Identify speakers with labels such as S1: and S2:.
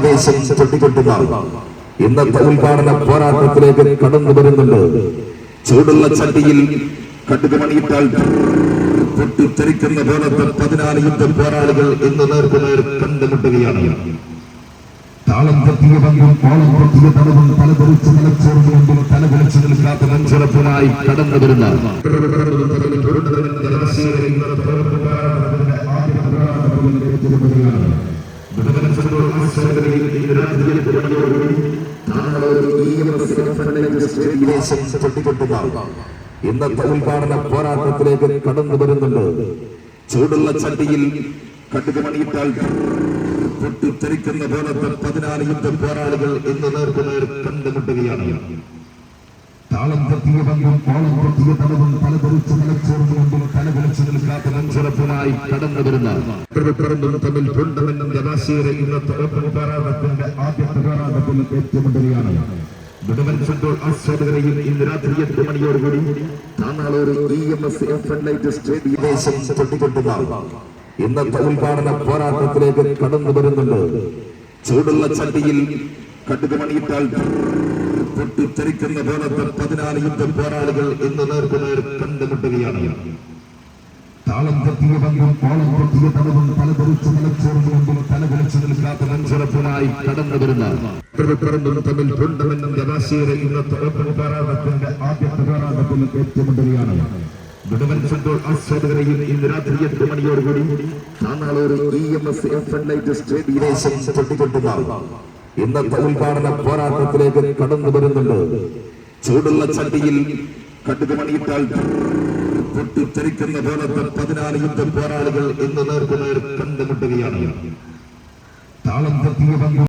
S1: ആവേശം തൊട്ടിക്കൊട്ടുന്ന ഇന്നത്തെ ഉദ്ഘാടന പോരാട്ടത്തിലേക്ക് കടന്നു വരുന്നുണ്ട്. ചൂടുള്ള ചട്ടിയിൽ കടുകുമണിയിട്ടാൽ പൊട്ടിത്തെറിക്കുന്ന പോലത്തെ 14 യുദ്ധ പോരാളികൾ ഇന്ന് നേർക്കുനേർ കണ്ടുമുട്ടുകയാണ്. താളം തെറ്റിയ പങ്കും കോളം തെറ്റിയ തലവും തലതെറിച്ച് നിലച്ചേർന്ന് കൊണ്ടും തലവിളിച്ചു നിൽക്കാത്ത നെഞ്ചുറപ്പുമായി കടന്നു വരുന്ന ഇന്നത്തെ ഉദ്ഘാടന പോരാട്ടത്തിലേക്ക് കടന്നു വരുന്നുണ്ട്. ചൂടുള്ള ചട്ടിയിൽ കടുകുമണിയിട്ടാൽ പൊട്ടിത്തെറിക്കുന്ന പോലത്തെ 14 യുദ്ധ പോരാളികൾ ഇന്ന് നേർക്കുനേർ കണ്ടുമുട്ടുകയാണ്. താളം തെറ്റിയ പങ്കും കോളം തെറ്റിയ തലവും തലതെറിച്ച് നിലച്ചേർന്ന് കൊണ്ടും തലവിളിച്ചു നിൽക്കാത്ത നെഞ്ചുറപ്പുമായി കടന്നു വരുന്ന തമ്മിൽ കൊണ്ടുവന്ന ജലാശയരെ ഇന്നത്തെ ഓപ്പൺ പോരാട്ടത്തിന്റെ ആദ്യത്തെ പോരാട്ടത്തിൽ ഏറ്റുമുട്ടുകയാണ്. മുഴുവൻ ഫുട്ബോൾ ആസ്വാദകരെയും ഇന്ന് രാത്രി 8 മണിയോടുകൂടി താനാളൂർ EMS എഫ്ലൈറ്റ് സ്റ്റേഡിയം തൊട്ടിക്കൊട്ടുന്ന ഇന്നത്തെ ഉദ്ഘാടന പോരാട്ടത്തിലേക്ക് കടന്നു വരുന്നുണ്ട്. ചൂടുള്ള ചട്ടിയിൽ കടുകുമണിയിട്ടാൽ പൊട്ടിത്തെറിക്കുന്ന പോലത്തെ 14 യുദ്ധ പോരാളികൾ ഇന്ന് നേർക്കുനേർ കണ്ടുമുട്ടുകയാണ്. താളം തെറ്റിയ പങ്കും കോളം തെറ്റിയ തലവും തലതെറിച്ച് നിലച്ചേർന്ന് കൊണ്ടും തലവിളിച്ചു നിൽക്കാത്ത നെഞ്ചുറപ്പുമായി കടന്നു വരുന്ന തമ്മിൽ കൊണ്ടുവന്ന ജലാശയരെ ഇന്നത്തെ ഓപ്പൺ പോരാട്ടത്തിന്റെ ആദ്യത്തെ പോരാട്ടത്തിൽ ഏറ്റുമുട്ടുകയാണ്. മുഴുവൻ ഫുട്ബോൾ ആസ്വാദകരെയും ഇന്ന് രാത്രി 8 മണിയോടുകൂടി താനാളൂർ EMS എഫ്ലൈറ്റ് സ്റ്റേഡിയം തൊട്ടിക്കൊട്ടുന്ന ഇന്നത്തെ ഉദ്ഘാടന പോരാട്ടത്തിലേക്ക് കടന്നു വരുന്നുണ്ട്. ചൂടുള്ള ചട്ടിയിൽ കടുകുമണിയിട്ടാൽ പൊട്ടിത്തെറിക്കുന്ന പോലത്തെ 14 യുദ്ധ പോരാളികൾ ഇന്ന് നേർക്കുനേർ കണ്ടുമുട്ടുകയാണ്. താളം തെറ്റിയ പങ്കും